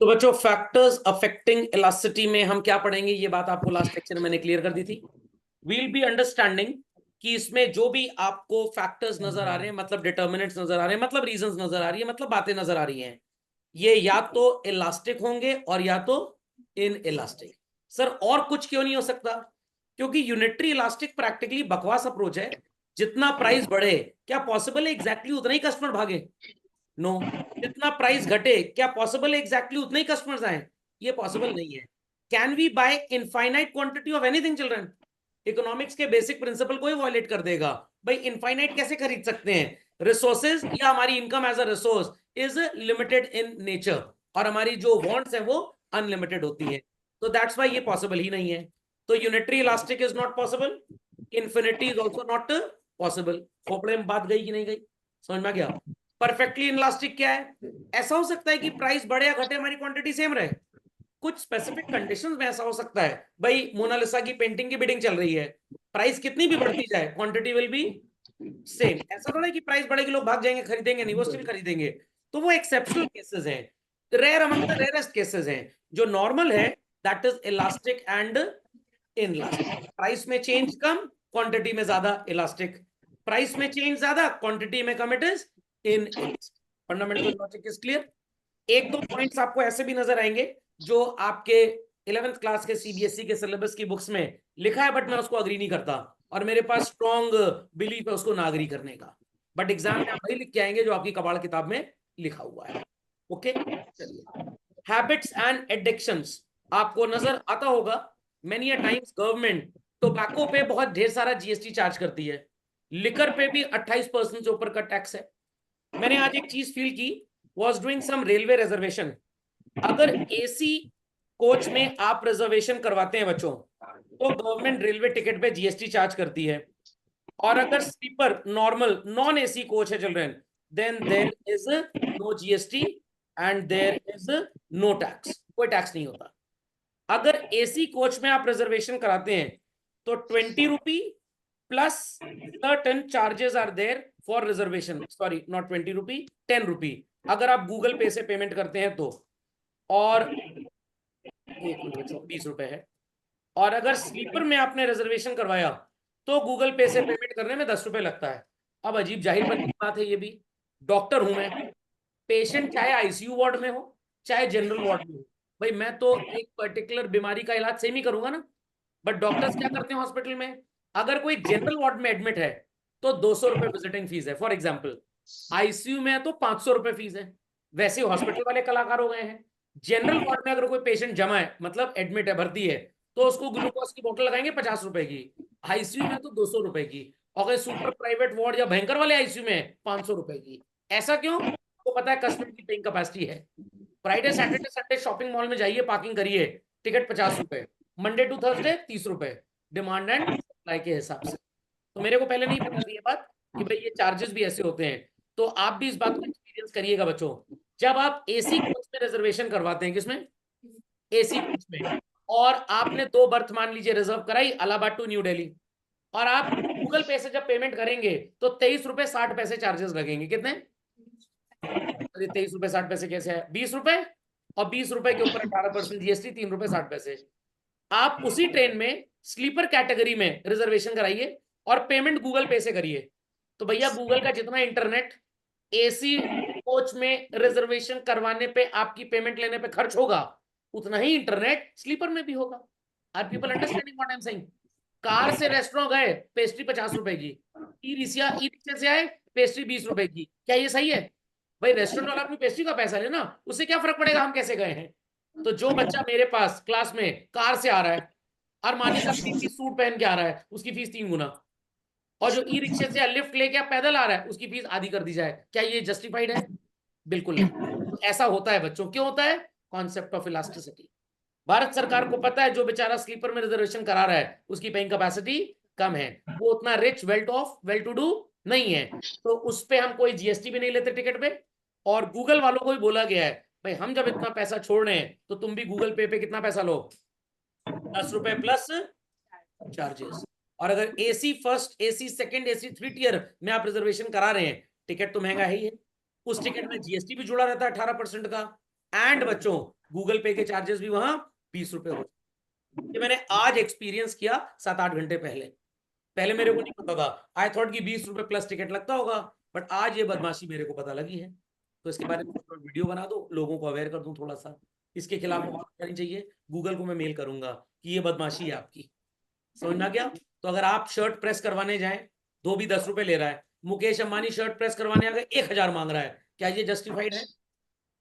तो बच्चों factors affecting elasticity में हम क्या पढ़ेंगे, ये बात आपको लास्ट लेक्चर में मैंने क्लियर कर दी थी। वील बी अंडरस्टैंडिंग कि इसमें जो भी आपको फैक्टर्स नजर आ रहे हैं, मतलब डिटर्मिनेंट्स नजर आ रहे हैं, मतलब रीजंस नजर आ रही है, मतलब बातें नजर आ रही हैं, ये या तो इलास्टिक होंगे और या तो इन इलास्टिक। सर और कुछ क्यों नहीं हो सकता? क्योंकि यूनिटरी इलास्टिक प्रैक्टिकली बकवास अप्रोच है। जितना प्राइस बढ़े क्या पॉसिबल है एग्जैक्टली उतना ही कस्टमर भागे? नो। जितना प्राइस घटे क्या पॉसिबल है एग्जैक्टली उतने ही कस्टमर्स आए? ये पॉसिबल नहीं है। Can we buy infinite quantity of anything children? Economics के बेसिक प्रिंसिपल को ही वॉयलेट कर देगा। भाई इनफाइनाइट कैसे खरीद सकते हैं? रिसोर्सेज या हमारी income as a resource is limited in nature, और हमारी जो वांट्स है वो अनलिमिटेड होती है। तो दैट्स वाई ये पॉसिबल ही नहीं है। तो unitary elastic is not possible, infinity is also not possible. खोपड़े में बात गई कि नहीं गई? समझ में गया? परफेक्टली इलास्टिक क्या है? ऐसा हो सकता है कि प्राइस बढ़े या घटे हमारी क्वांटिटी सेम रहे। कुछ स्पेसिफिक कंडीशंस में ऐसा हो सकता है। भाई मोनालिसा की पेंटिंग की बिडिंग चल रही है, प्राइस कितनी भी बढ़ती जाए क्वांटिटी विल बी सेम। ऐसा थोड़ा है कि प्राइस बढ़ेगी लोग भाग जाएंगे, खरीदेंगे नहीं, वो स्टिल खरीदेंगे। तो वो एक्सेप्शनल केसेस हैं, rare among the rarest cases हैं। जो नॉर्मल है that is elastic and inelastic. Price में चेंज कम, क्वांटिटी में ज्यादा इलास्टिक। प्राइस में चेंज ज्यादा, क्वांटिटी में कम, it is in elastic. Fundamental logic is clear. एक दो पॉइंट्स आपको ऐसे भी नजर आएंगे जो आपके 11th क्लास के सीबीएसई के सिलेबस की बुक्स में लिखा है, बट मैं उसको अग्री नहीं करता, और मेरे पास स्ट्रॉन्ग बिलीफ है उसको ना अग्री करने का। बट एग्जाम में आप वही लिख के आएंगे जो आपकी कबाड़ किताब में लिखा हुआ है। ओके, चलिए। हैबिट्स एंड एडिक्शंस आपको नजर आता होगा। Many a times government tobacco पे बहुत ढेर सारा जीएसटी चार्ज करती है, लिकर पे भी 28% से ऊपर का टैक्स है। मैंने आज एक चीज फील की, was doing some railway reservation. अगर एसी कोच में आप रिजर्वेशन करवाते हैं बच्चों, तो गवर्नमेंट रेलवे टिकट पे जीएसटी चार्ज करती है। और अगर sleeper normal non AC coach है children, then there is no GST and there is no tax, कोई टैक्स नहीं होता। अगर एसी कोच में आप रिजर्वेशन कराते हैं तो 20 rupee plus certain charges are there for reservation, sorry not 20 rupee, 10 rupee अगर आप गूगल पे से पेमेंट करते हैं तो, और 1 मिनट बच्चों 20 रुपए है। और अगर स्लीपर में आपने रिजर्वेशन करवाया तो गूगल पे से पेमेंट करने में 10 रुपए लगता है। अब अजीब जाहिर बात है, ये भी डॉक्टर हूं मैं, पेशेंट चाहे आईसीयू वार्ड में हो चाहे जनरल वार्ड में हो, भाई मैं तो एक पर्टिकुलर बीमारी का इलाज सेम ही करूंगा ना। बट डॉक्टर्स क्या करते हैं हॉस्पिटल में, अगर कोई जनरल वार्ड में एडमिट है तो 200 रुपए विजिटिंग फीस है फॉर एग्जाम्पल, आईसीयू में है तो 500 रुपए फीस है। वैसे हॉस्पिटल वाले कलाकार हो गए हैं। जनरल वार्ड में अगर कोई पेशेंट जमा है, मतलब एडमिट है, भर्ती है, तो उसको ग्लूकोज की बोतल लगाएंगे 50 रुपए की, आईसीयू में तो 200 रुपए की, और अगर सुपर प्राइवेट वार्ड या भयंकर वाले आईसीयू में 500 रुपए की। ऐसा क्यों? आपको पता है कस्टमर की पेइंग कैपेसिटी है। Friday Saturday Sunday shopping mall में जाइए, पार्किंग करिए, टिकट 50 रुपए, मंडे टू थर्सडे 30 रुपए, डिमांड एंड सप्लाई के हिसाब से। तो मेरे को पहले नहीं पता थी ये बात कि भाई ये चार्जेस भी ऐसे होते हैं। तो आप भी इस बात को एक्सपीरियंस करिएगा बच्चों। जब आप एसी कोच में रिजर्वेशन करवाते हैं, किसमें? एसी कोच में, और आपने 2 बर्थ मान लीजिए रिजर्व कराई इलाहाबाद टू न्यू दिल्ली, और आप गूगल पे से जब पेमेंट करेंगे तो 23 रुपए 60 पैसे चार्जेस लगेंगे। कितने? अरे 23 रुपए 60 पैसे कैसे है? 20 रुपए, और 20 रुपए के ऊपर 18% जीएसटी, 3 रुपए 60 पैसे। आप उसी ट्रेन में स्लीपर कैटेगरी में रिजर्वेशन कराइए और पेमेंट गूगल पे से करिए, तो भैया गूगल का जितना इंटरनेट एसी कोच में रिजर्वेशन करवाने पे आपकी पेमेंट लेने पे खर्च होगा, उतना ही इंटरनेट स्लीपर में भी होगा। Are people understanding what I am saying? Car से रेस्टोरेंट गए, पेस्ट्री 50 रुपए की, ई रिक्शा से आए, पेस्ट्री 20 रुपए की, क्या ये सही है? भाई रेस्टोरेंट वाला अपनी पेस्ट्री का पैसा लेना, उससे क्या फर्क पड़ेगा हम कैसे गए हैं। तो जो बच्चा मेरे पास क्लास में कार से आ रहा है, और मान लीजिए 30 सूट पहन के आ रहा है, उसकी फीस 3 गुना, और जो ई रिक्शे से लिफ्ट लेके पैदल आ रहा है उसकी फीस आधी कर दी जाए, क्या ये जस्टिफाइड है? बिल्कुल नहीं। तो ऐसा होता है बच्चों, क्यों होता है? Concept of elasticity. भारत सरकार को पता है जो बेचारा स्लीपर में रिजर्वेशन करा रहा है उसकी पेइंग कैपेसिटी कम है, वो उतना रिच वेल टू डू नहीं है, तो उस पे हम कोई जीएसटी भी नहीं लेते टिकट पे। और गूगल वालों को भी बोला गया है, भाई हम जब इतना पैसा छोड़ रहे हैं तो तुम भी गूगल पे कितना पैसा लो, 10 रुपए प्लस चार्जेस। और अगर AC first, AC second, AC 3 tier में आप रिजर्वेशन करा रहे हैं, टिकट तो महंगा है ही है, उस टिकट में जीएसटी भी जुड़ा रहता है 18% का, एंड बच्चों गूगल पे के चार्जेस भी वहां 20 रुपए हो। ये मैंने आज एक्सपीरियंस किया 7-8 घंटे पहले। पहले मेरे को नहीं पता था, आई थॉट कि 20 रुपए प्लस टिकट लगता होगा, बट आज ये बदमाशी मेरे को पता लगी है। तो इसके बारे में वीडियो बना दो, लोगों को अवेयर कर दूं थोड़ा सा, इसके खिलाफ बात करनी चाहिए। गूगल को मैं मेल करूंगा कि ये बदमाशी है आपकी, समझ में आ गया। तो अगर आप शर्ट प्रेस करवाने जाएं, दो भी 10 रुपए ले रहा है, मुकेश अंबानी शर्ट प्रेस करवाने आ गए 1000 मांग रहा है, क्या ये जस्टिफाइड है?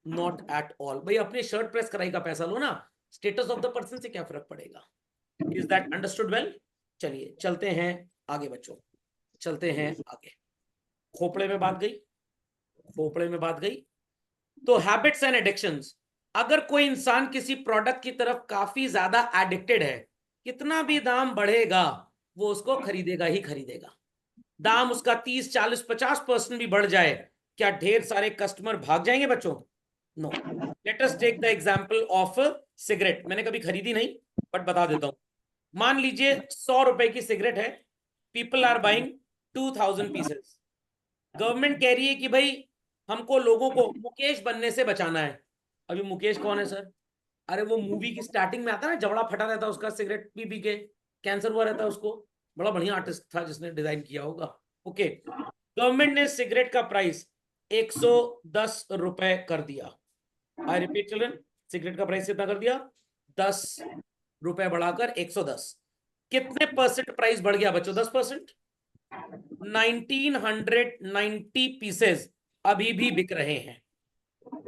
Not at all. भाई अपने शर्ट प्रेस कराई का पैसा लो ना, स्टेटस ऑफ द पर्सन से क्या फर्क पड़ेगा। Is that understood well? चलिए चलते हैं आगे बच्चों, चलते हैं आगे। खोपड़े में बात गई, खोपड़े में बात गई। तो हैबिट्स एंड एडिक्शंस, अगर कोई इंसान किसी प्रोडक्ट की तरफ काफी ज्यादा एडिक्टेड है, कितना भी दाम बढ़ेगा वो उसको खरीदेगा ही खरीदेगा। दाम उसका 30, 40, 50% भी बढ़ जाए, क्या ढेर सारे कस्टमर भाग जाएंगे बच्चों? No. Let us take the example of cigarette. मैंने कभी खरीदी नहीं बट बता देता हूं। मान लीजिए 100 रुपए की सिगरेट है, people are buying 2000 pieces. Government कह रही है कि भाई हमको लोगों को मुकेश बनने से बचाना है। अभी मुकेश कौन है सर? अरे वो मूवी की स्टार्टिंग में आता है ना, जबड़ा फटा रहता है उसका, सिगरेट पी पी के कैंसर हुआ रहता है उसको। बड़ा बढ़िया आर्टिस्ट था जिसने डिजाइन किया होगा। ओके, गवर्नमेंट ने सिगरेट का प्राइस 110 रुपए कर दिया। आई रिपीट चिल्ड्रन, सिगरेट का प्राइस कितना कर दिया? 10 रुपए बढ़ाकर 110। कितने परसेंट प्राइस बढ़ गया बच्चों? 10%। 1990 पीसेस अभी भी बिक रहे हैं,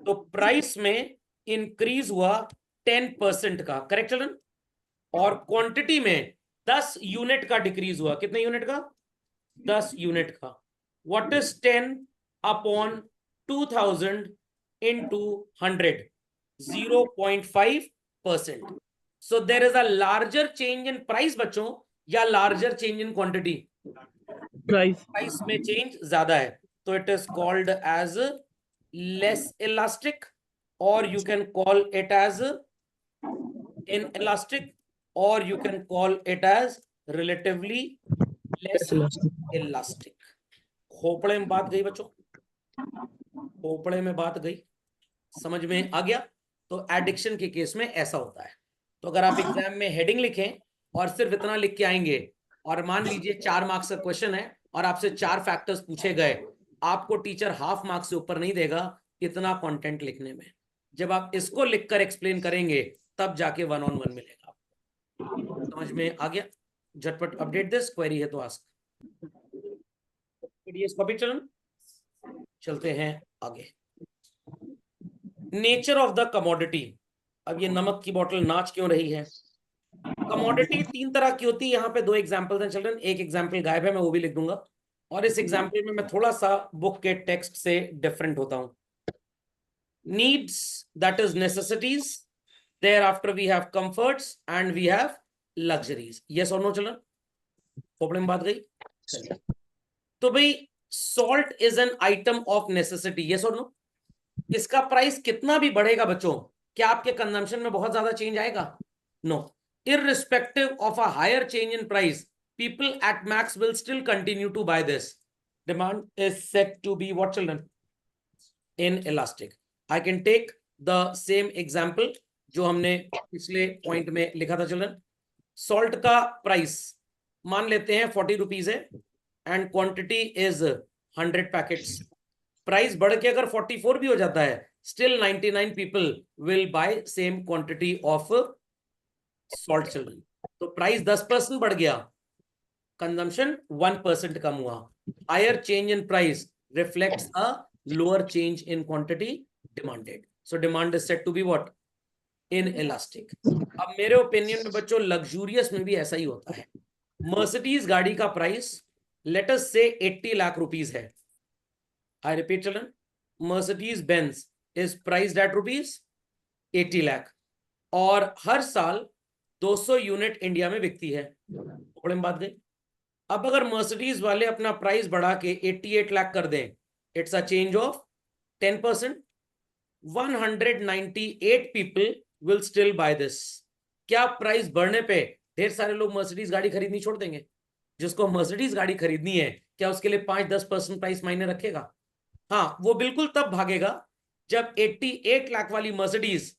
तो प्राइस में इंक्रीज हुआ 10% का, करेक्ट चिल्ड्रन। और क्वांटिटी में 10 यूनिट का डिक्रीज हुआ। कितने यूनिट का? 10 यूनिट का। What is 10 upon 2000 into 100? 0.5%. So there is a larger change in price बच्चों, या larger change in quantity? Price में चेंज ज्यादा है, तो it is called as less elastic, और you can call it as in elastic, और you can call it as relatively less elastic. खोपड़े में बात गई बच्चों, खोपड़े में बात गई, समझ में आ गया। तो एडिक्शन के केस में ऐसा होता है। तो अगर आप एग्जाम में हेडिंग लिखें और सिर्फ इतना लिख के आएंगे, और मान लीजिए 4 मार्क्स का क्वेश्चन है और आपसे 4 फैक्टर्स पूछे गए, आपको टीचर हाफ मार्क्स से ऊपर नहीं देगा इतना कंटेंट लिखने में। जब आप इसको लिखकर एक्सप्लेन करेंगे तब जाके 1-on-1 मिलेगा आपको। समझ में आ गया? झटपट अपडेट दिस, क्वेरी है तो आस्क। चलते हैं आगे। Nature of the commodity. अब ये नमक की बोतल नाच क्यों रही है? कमोडिटी 3 तरह की होती है, यहाँ पे 2 एग्जाम्पल हैं चिल्ड्रन। एक एग्जाम्पल गायब है, मैं वो भी लिख दूंगा, और इस एग्जाम्पल में मैं थोड़ा सा बुक के टेक्स्ट से डिफरेंट होता हूं। Needs, that is necessities, thereafter we have comforts and we have luxuries. yes or no children? Problem बात गई। तो भाई salt is an item of necessity, yes or no? इसका प्राइस कितना भी बढ़ेगा बच्चों, क्या आपके कंजम्पशन में बहुत ज्यादा चेंज आएगा? No. irrespective of a higher change in price, people at max will still continue to buy this. Demand is said to be what children? Inelastic. I can take the same example जो हमने पिछले point में लिखा था children. Salt का price मान लेते हैं 40 रुपीज है, and quantity is 100 packets. Price बढ़ के अगर 44 भी हो जाता है, still 99 people will buy same quantity of salt children. तो प्राइस 10% बढ़ गया, कंजम्पशन 1% कम हुआ। Higher change in price reflects a lower change in quantity demanded. So demand is said to be what? Inelastic. अब मेरे ओपिनियन में बच्चों luxurious में भी ऐसा ही होता है। मर्सिडीज गाड़ी का प्राइस लेट अस से 80 लाख रुपीस है। आई repeat children, Mercedes Benz is priced eight rupees 80 lakh, और हर साल 200 यूनिट इंडिया में बिकती है। बड़े में बात गई। अब अगर मर्सिडीज वाले अपना प्राइस बढ़ा के 88 लाख कर दें, it's a change of 10%। 198 people will still buy this. क्या प्राइस बढ़ने पे ढेर सारे लोग मर्सिडीज गाड़ी खरीदनी छोड़ देंगे? जिसको मर्सिडीज गाड़ी खरीदनी है, क्या उसके लिए 5-10% प्राइस मायने रखेगा? हाँ, वो बिल्कुल तब भागेगा जब 88 लाख वाली मर्सिडीज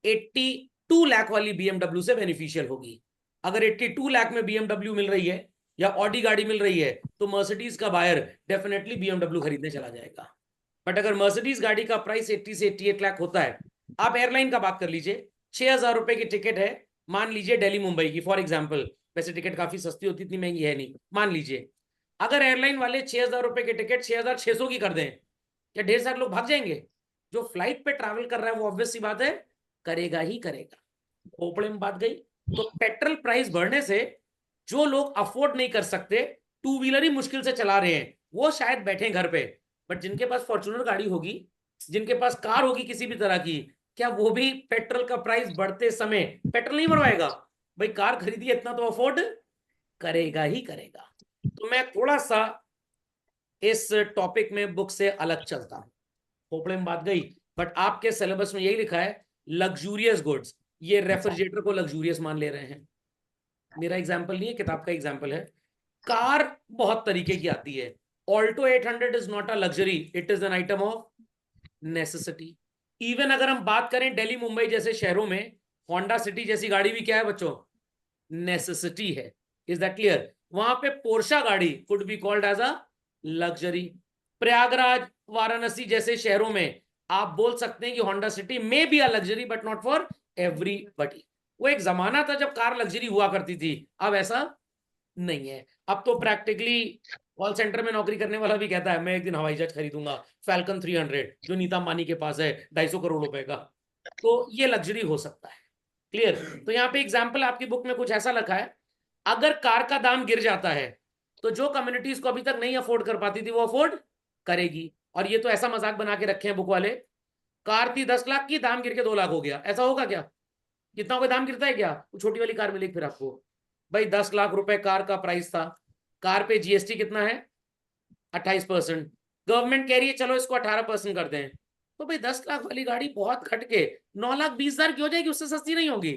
82 लाख वाली बीएमडब्ल्यू से बेनिफिशियल होगी। अगर 82 लाख में बीएमडब्ल्यू मिल रही है या ऑडी गाड़ी मिल रही है तो मर्सिडीज का बायर डेफिनेटली बीएमडब्ल्यू खरीदने चला जाएगा। बट अगर मर्सिडीज गाड़ी का प्राइस 80 से 88 लाख होता है, आप एयरलाइन का बात कर लीजिए, 6,000 रुपए की टिकट है, मान लीजिए दिल्ली मुंबई की फॉर एग्जाम्पल, वैसे टिकट काफी सस्ती होती, इतनी महंगी है नहीं, मान लीजिए अगर एयरलाइन वाले 6,000 रुपए की टिकट 6,600 की कर दें, क्या ढेर सारे लोग भाग जाएंगे? जो फ्लाइट पे ट्रैवल कर रहा है वो ऑब्वियस सी बात है करेगा ही करेगा। खोपड़े में बात गई। तो पेट्रोल प्राइस बढ़ने से जो लोग अफोर्ड नहीं कर सकते, टू व्हीलर ही मुश्किल से चला रहे हैं, वो शायद बैठे घर पे, बट जिनके पास फॉर्च्यूनर गाड़ी होगी, जिनके पास कार होगी किसी भी तरह की, क्या वो भी पेट्रोल का प्राइस बढ़ते समय पेट्रोल नहीं भरवाएगा? भाई कार खरीदी इतना तो अफोर्ड करेगा ही करेगा। तो मैं थोड़ा सा इस टॉपिक में बुक से अलग चलता हूं। खोपड़े में बात गई, बट आपके सिलेबस में यही लिखा है लग्जूरियस गुड्स, ये रेफ्रिजरेटर को लग्जूरियस मान ले रहे हैं। मेरा एग्जांपल नहीं है, किताब का एग्जांपल है। कार बहुत तरीके की आती है। Alto 800 is not a luxury, it is an item of necessity. Even अगर हम बात करें दिल्ली मुंबई जैसे शहरों में, होंडा सिटी जैसी गाड़ी भी क्या है बच्चों? नेसेसिटी है। Is that clear? वहां पे पोर्शा गाड़ी could be called as a luxury. Prayagraj Varanasi जैसे शहरों में आप बोल सकते हैं कि होंडा सिटी में be a luxury but not for everybody. वो एक जमाना था जब कार लग्जरी हुआ करती थी, अब ऐसा नहीं है। अब तो प्रैक्टिकली कॉल सेंटर में नौकरी करने वाला भी कहता है मैं एक दिन हवाई जहाज खरीदूंगा, फैल्कन 300 जो नीता अंबानी के पास है 250 करोड़ रुपए का। तो ये लग्जरी हो सकता है। क्लियर? तो यहाँ पे एग्जाम्पल आपकी बुक में कुछ ऐसा लिखा है, अगर कार का दाम गिर जाता है तो जो कम्युनिटीज को अभी तक नहीं अफोर्ड कर पाती थी वो अफोर्ड करेगी। और ये तो ऐसा मजाक बना के रखे हैं बुक वाले, कार थी 10 लाख की, दाम गिर के 2 लाख हो गया, ऐसा होगा क्या? कितना कोई दाम गिरता है क्या? वो छोटी वाली कार मिलेगी फिर आपको। भाई 10 लाख रुपए कार का प्राइस था, कार पे जीएसटी कितना है? 28%। गवर्नमेंट कह रही है चलो इसको 18% कर दें, तो भाई 10 लाख वाली गाड़ी बहुत घट के 9,20,000 की हो जाएगी, उससे सस्ती नहीं होगी।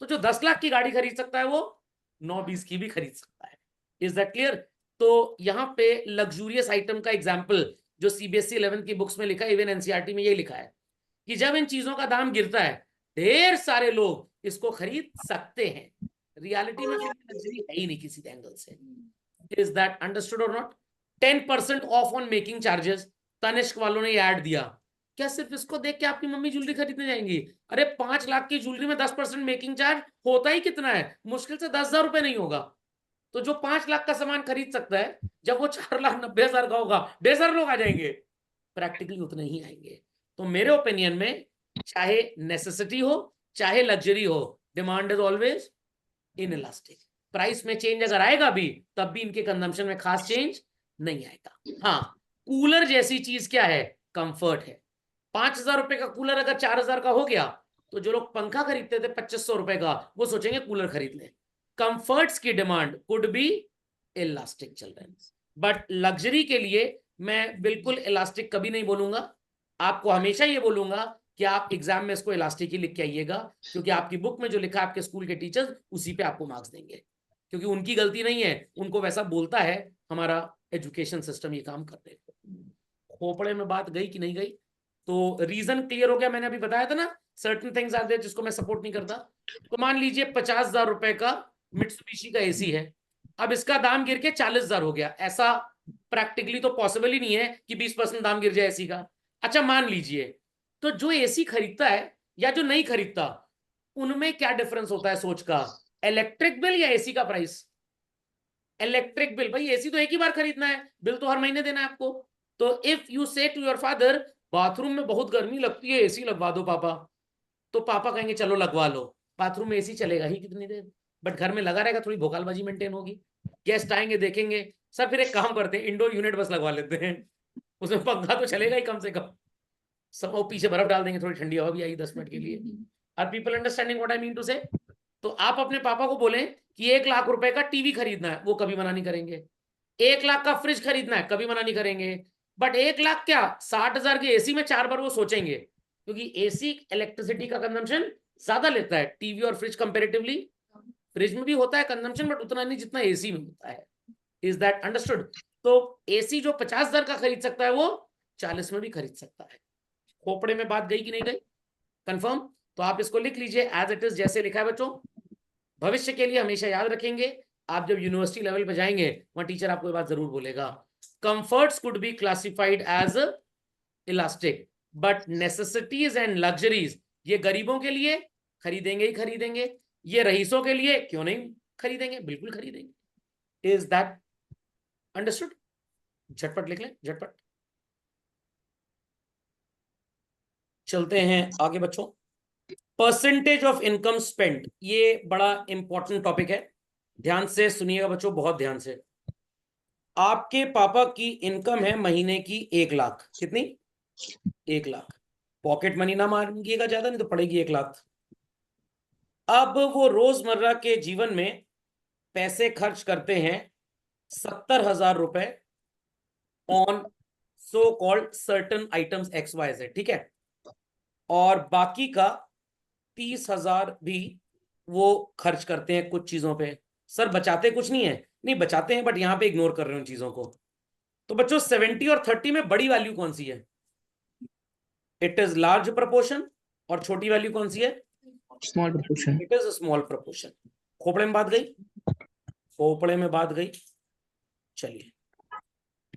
तो जो 10 लाख की गाड़ी खरीद सकता है वो 9-20 की भी खरीद सकता है। Is that clear? तो यहाँ पे लग्जूरियस आइटम का एग्जाम्पल जो सीबीएसई 11th की बुक्स में लिखा है, इवन एनसीईआरटी में यही लिखा है कि जब इन चीजों का दाम गिरता है ढेर सारे लोग इसको खरीद सकते हैं। रियलिटी में फिर लग्जरी है ही नहीं किसी एंगल से। इज दैट अंडरस्टूड और not? 10% off on making charges, Tanishq वालों ने ऐड दिया। क्या सिर्फ इसको देख के आपकी मम्मी ज्वेलरी खरीदने जाएंगी? अरे 5 लाख की ज्वेलरी में 10% मेकिंग चार्ज होता ही कितना है? मुश्किल से 10,000 रुपए नहीं होगा। तो जो 5 लाख का सामान खरीद सकता है, जब वो 4,90,000 का होगा 1,500 लोग आ जाएंगे, प्रैक्टिकली उतने ही आएंगे। तो मेरे ओपिनियन में चाहे नेसेसिटी हो चाहे लग्जरी हो, demand is always in elastic. Price में चेंज अगर आएगा भी तब भी इनके कंजम्पशन में खास चेंज नहीं आएगा। हाँ, कूलर जैसी चीज क्या है? कंफर्ट है। 5,000 रुपए का कूलर अगर 4,000 का हो गया तो जो लोग पंखा खरीदते थे 2,500 रुपए का वो सोचेंगे कूलर खरीद ले। कंफर्ट्स की डिमांड कुड बी इलास्टिक चल रहे हैं, बट लग्जरी के लिए मैं बिल्कुल इलास्टिक कभी नहीं बोलूंगा। आपको हमेशा ये बोलूंगा कि आप एग्जाम में इसको इलास्टिक ही लिख के आइएगा, क्योंकि आपकी बुक में जो लिखा है आपके स्कूल के टीचर्स उसी पे आपको मार्क्स देंगे, क्योंकि उनकी गलती नहीं है, उनको वैसा बोलता है हमारा एजुकेशन सिस्टम ये काम करते हैं। खोपड़े में बात गई कि नहीं गई? तो रीजन क्लियर हो गया? मैंने अभी बताया था ना सर्टेन थिंग्स आर देयर जिसको मैं सपोर्ट नहीं करता। तो मान लीजिए 50,000 रुपए का मित्सुबिशी का एसी है, अब इसका दाम गिर के 40,000 हो गया। ऐसा प्रैक्टिकली तो पॉसिबल ही नहीं है कि 20% दाम गिर जाए एसी का। अच्छा मान लीजिए, तो जो एसी खरीदता है या जो नहीं खरीदता, उनमें क्या डिफरेंस होता है सोच का? इलेक्ट्रिक बिल या एसी का प्राइस? Electric bill. भाई एसी तो एक ही बार खरीदना है, बिल तो हर महीने देना है आपको। तो इफ यू से टू योर फादर बाथरूम में बहुत गर्मी लगती है एसी लगवा दो पापा, तो पापा कहेंगे चलो लगवा लो। बाथरूम में एसी चलेगा ही कितनी देर, बट घर में लगा रहेगा, थोड़ी भोकालबाजी मेंटेन होगी। गेस्ट आएंगे देखेंगे, सर फिर एक काम करते हैं इंडोर यूनिट बस लगवा लेते हैं, उसमें पंखा तो चलेगा ही कम से कम। सब वो पीछे बर्फ डाल देंगे, थोड़ी ठंडी हवा भी आई 10 मिनट के लिए। Are people understanding what I mean to say? तो आप अपने पापा को बोलें कि 1 लाख रुपए का टीवी खरीदना है, वो कभी मना नहीं करेंगे। 1 लाख का फ्रिज खरीदना है, कभी मना नहीं करेंगे। बट 1 लाख क्या 60,000 की एसी में 4 बार वो सोचेंगे, क्योंकि एसी इलेक्ट्रिसिटी का कंजम्पशन ज्यादा लेता है टीवी और फ्रिज कंपेरेटिवली। फ्रिज में भी होता है कंजम्पशन बट उतना नहीं जितना एसी में होता है। Is that understood? तो एसी जो 50,000 का खरीद सकता है वो 40 में भी खरीद सकता है। खोपड़े में बात गई कि नहीं गई? कंफर्म? तो आप इसको लिख लीजिए एज इट इज, जैसे लिखा है बच्चों। भविष्य के लिए हमेशा याद रखेंगे, आप जब यूनिवर्सिटी लेवल पे जाएंगे वहां टीचर आपको ये बात जरूर बोलेगा, comforts could be classified as elastic but necessities and luxuries ये गरीबों के लिए खरीदेंगे ही खरीदेंगे, ये रईसों के लिए क्यों नहीं खरीदेंगे, बिल्कुल खरीदेंगे। Is that understood? झटपट लिख लें, झटपट। चलते हैं आगे बच्चों। परसेंटेज ऑफ इनकम स्पेंड, ये बड़ा इंपॉर्टेंट टॉपिक है, ध्यान से सुनिएगा बच्चों, बहुत ध्यान से। आपके पापा की इनकम है महीने की 1 लाख, कितनी? 1 लाख। पॉकेट मनी ना मांगिएगा ज्यादा, नहीं तो पड़ेगी 1 लाख। अब वो रोजमर्रा के जीवन में पैसे खर्च करते हैं 70,000 रुपए on so called certain items X Y Z, ठीक है, और बाकी का 30,000 भी वो खर्च करते हैं कुछ चीजों पे। सर बचाते कुछ नहीं है, नहीं बचाते हैं, बट यहां पे इग्नोर कर रहे हैं उन चीजों को। तो बच्चों 70 और 30 में बड़ी वैल्यू कौन सी है? It is large proportion. और छोटी वैल्यू कौन सी है? Small proportion. It is small proportion. खोपड़े में बात गई? खोपड़े में बात गई। चलिए,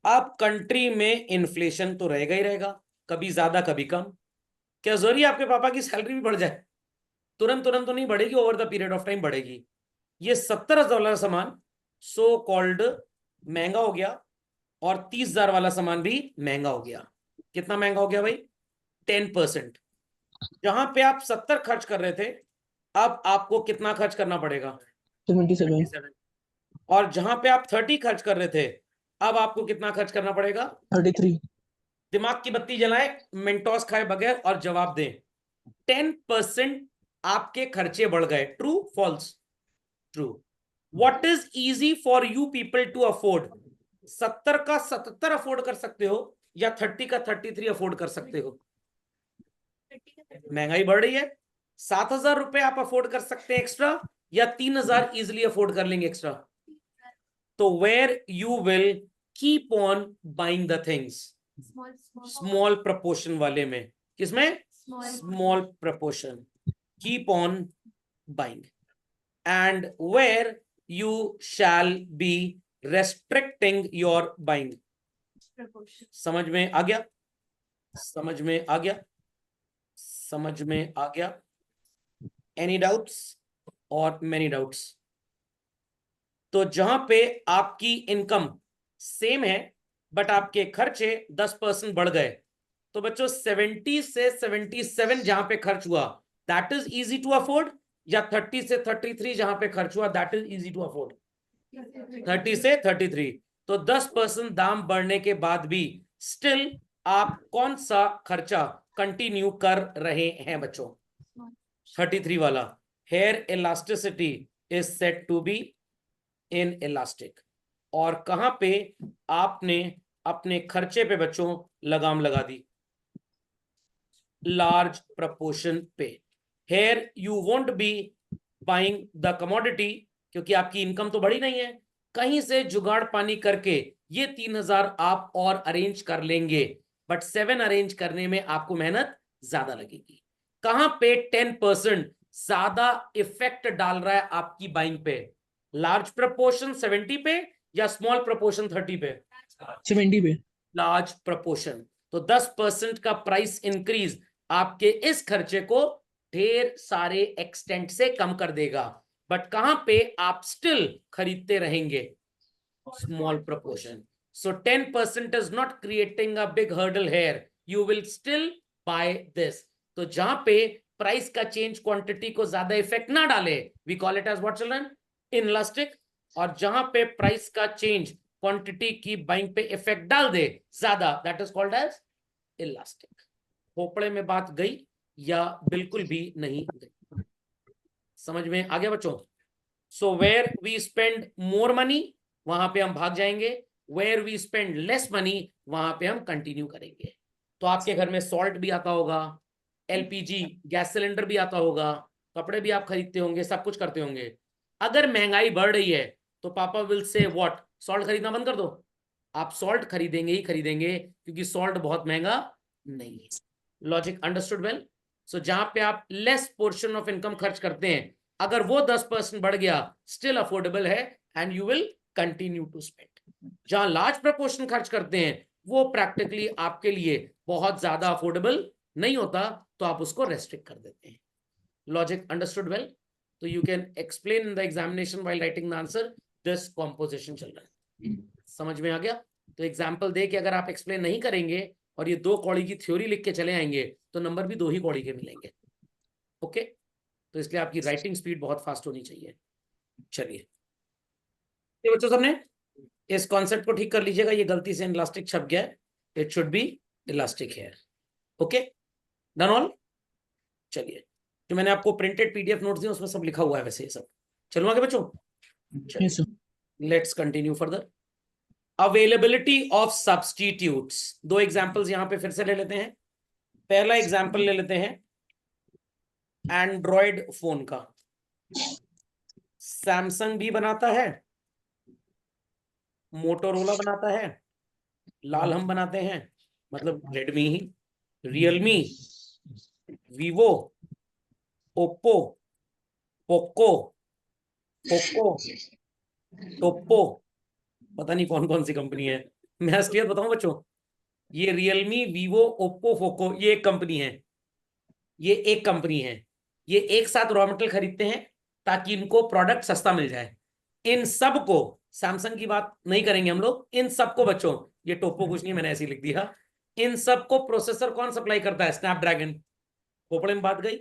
अब कंट्री में इन्फ्लेशन तो रहेगा ही रहेगा, कभी ज्यादा कभी कम। क्या जरूरी है आपके पापा की सैलरी भी बढ़ जाए? तुरंत तुरंत तो नहीं बढ़ेगी, over the period of time बढ़ेगी। ये $70,000 सामान सो कॉल्ड महंगा हो गया, और 30,000 वाला सामान भी महंगा हो गया। कितना महंगा हो गया भाई? 10%। जहां पे आप 70 खर्च कर रहे थे, अब आपको कितना खर्च करना पड़ेगा? 77। और जहां पे आप 30 खर्च कर रहे थे, अब आपको कितना खर्च करना पड़ेगा? 33। दिमाग की बत्ती जलाएं, मेंटोस खाए बगैर, और जवाब दें। 10% आपके खर्चे बढ़ गए। True false? True. What is easy for you people to afford? 70 का 77 अफोर्ड कर सकते हो, या 30 का 33 अफोर्ड कर सकते हो? महंगाई बढ़ रही है, 7,000 रुपए आप अफोर्ड कर सकते हैं एक्स्ट्रा, या 3,000 इजिली अफोर्ड कर लेंगे एक्स्ट्रा? तो where you will keep on buying the things? Small proportion वाले में। किसमें? Small proportion. Keep on buying. And where you shall be restricting your buying. समझ में आ गया? समझ में आ गया? समझ में आ गया? एनी डाउट्स और मेनी डाउट्स? तो जहां पे आपकी इनकम सेम है बट आपके खर्चे 10% बढ़ गए, तो बच्चों 70 से 77 जहां पे खर्च हुआ that is easy to afford, या 30 से 33 जहां पे खर्च हुआ that is easy to afford? 30 से 33। तो 10% दाम बढ़ने के बाद भी स्टिल आप कौन सा खर्चा कंटिन्यू कर रहे हैं बच्चों? 33 वाला। Here elasticity is set to be in elastic. और कहां पे आपने अपने खर्चे पे बच्चों लगाम लगा दी? लार्ज प्रपोर्शन पे। Here you won't be buying the commodity, क्योंकि आपकी इनकम तो बढ़ी नहीं है, कहीं से जुगाड़ पानी करके ये 3,000 आप और अरेंज कर लेंगे, बट 7 अरेंज करने में आपको मेहनत ज्यादा लगेगी। कहां पे 10% ज्यादा इफेक्ट डाल रहा है आपकी बाइंग पे? लार्ज प्रपोर्शन 70 पे, या स्मॉल प्रपोर्शन 30 पे? 70 पे। Large proportion. तो 10% का प्राइस इंक्रीज आपके इस खर्चे को ढेर सारे एक्सटेंट से कम कर देगा, बट कहां पे आप स्टिल खरीदते रहेंगे? Small proportion. So 10% is not creating a big hurdle here, you will still buy this. तो जहां पे प्राइस का चेंज क्वांटिटी को ज्यादा इफेक्ट ना डाले, we call it as what children? Inelastic. और जहां पे प्राइस का चेंज क्वांटिटी की बाइंग पे इफेक्ट डाल दे ज्यादा, that is called as elastic. खोपड़े में बात गई या बिल्कुल भी नहीं गई? समझ में आ गया बच्चों? So where we spend more money वहां पे हम भाग जाएंगे, where we spend less money वहां पे हम कंटिन्यू करेंगे। तो आपके घर में सॉल्ट भी आता होगा, एलपीजी गैस सिलेंडर भी आता होगा, कपड़े भी आप खरीदते होंगे, सब कुछ करते होंगे। अगर महंगाई बढ़ रही है तो पापा विल से व्हाट? सॉल्ट खरीदना बंद कर दो। आप सॉल्ट खरीदेंगे ही खरीदेंगे, क्योंकि सॉल्ट बहुत महंगा नहीं है। Logic understood well? सो जहां पे आप लेस पोर्शन ऑफ इनकम खर्च करते हैं, अगर वो 10% बढ़ गया, स्टिल अफोर्डेबल है and you will continue to spend. जहां लार्ज प्रपोर्शन खर्च करते हैं, वो प्रैक्टिकली आपके लिए बहुत ज्यादा अफोर्डेबल नहीं होता, तो आप उसको रेस्ट्रिक्ट कर देते हैं। Logic understood well? तो you can explain in the examination while writing the answer this composition चल रहा है। समझ में आ गया? तो एग्जाम्पल दे के अगर आप एक्सप्लेन नहीं करेंगे और ये 2 कौड़ी की थ्योरी लिख के चले आएंगे, तो नंबर भी 2 ही कौड़ी के मिलेंगे। ओके, तो इसलिए आपकी राइटिंग स्पीड बहुत फास्ट होनी चाहिए। चलिए ये बच्चों, सबने इस कॉन्सेप्ट को ठीक कर लीजिएगा, ये गलती से इलास्टिक छप गया है, it should be elastic here. Okay, done all? चलिए, जो मैंने आपको प्रिंटेड पीडीएफ नोट्स दिए उसमें सब लिखा हुआ है वैसे ये सब। चलो आगे बच्चों, Yes, sir. Let's continue further. Availability of substitutes, 2 examples यहां पे फिर से ले लेते हैं। पहला एग्जांपल ले लेते हैं एंड्रॉयड फोन का। सैमसंग भी बनाता है, मोटोरोला बनाता है, लाल हम बनाते हैं, मतलब रेडमी ही, Realme, Vivo, Oppo, Poco, Poco, Toppo, पता नहीं कौन कौन सी कंपनी है। मैं असलियत बताऊं बच्चों, ये रियलमी, वीवो, ओप्पो, पोको, ये एक कंपनी है, ये एक कंपनी है। ये एक साथ रॉ मटेरियल खरीदते हैं ताकि इनको प्रोडक्ट सस्ता मिल जाए। इन सब को, सैमसंग की बात नहीं करेंगे हम लोग, इन सबको बच्चों, ये टोप्पो कुछ नहीं, मैंने ऐसे ही लिख दिया, इन सबको प्रोसेसर कौन सप्लाई करता है? स्नैपड्रैगन। खोपड़े में बात गई।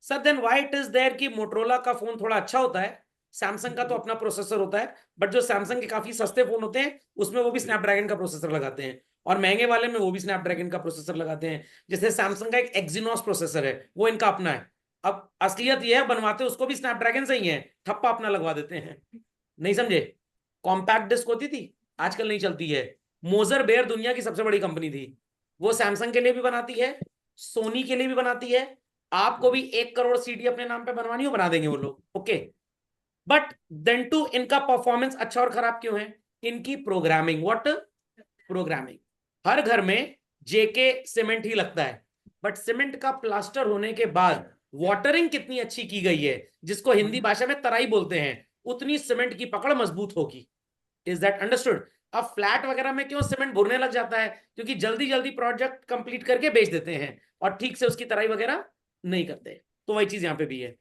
Sir then why it is there कि मोटरोला का फोन थोड़ा अच्छा होता है, सैमसंग का तो अपना प्रोसेसर होता है, बट जो सैमसंग के काफी सस्ते फोन होते हैं उसमें वो भी स्नैपड्रैगन का प्रोसेसर लगाते हैं, और महंगे वाले में वो भी स्नैपड्रैगन का प्रोसेसर लगाते हैं। जैसे सैमसंग का एक एक्जिनोस प्रोसेसर है, वो इनका अपना है। अब असलियत ये है, बनवाते उसको भी स्नैपड्रैगन से ही है, ठप्पा अपना लगवा देते हैं। नहीं समझे? कॉम्पैक्ट डिस्क होती थी, आजकल नहीं चलती है। मोजर बेयर दुनिया की सबसे बड़ी कंपनी थी, वो सैमसंग के लिए भी बनाती है, सोनी के लिए भी बनाती है। आपको भी 1 करोड़ सीडी अपने नाम पे बनवानी हो, बना देंगे वो लोग। ओके, बट देन टू इनका परफॉर्मेंस अच्छा और खराब क्यों है? इनकी प्रोग्रामिंग। व्हाट? प्रोग्रामिंग। हर घर में जेके सीमेंट ही लगता है, बट सीमेंट का प्लास्टर होने के बाद वाटरिंग कितनी अच्छी की गई है, जिसको हिंदी भाषा में तराई बोलते हैं, उतनी सीमेंट की पकड़ मजबूत होगी। Is that understood? अब फ्लैट वगैरह में क्यों सीमेंट भुरने लग जाता है? क्योंकि जल्दी जल्दी प्रोजेक्ट कंप्लीट करके बेच देते हैं और ठीक से उसकी तराई वगैरह नहीं करते। तो वही चीज यहां पे भी है।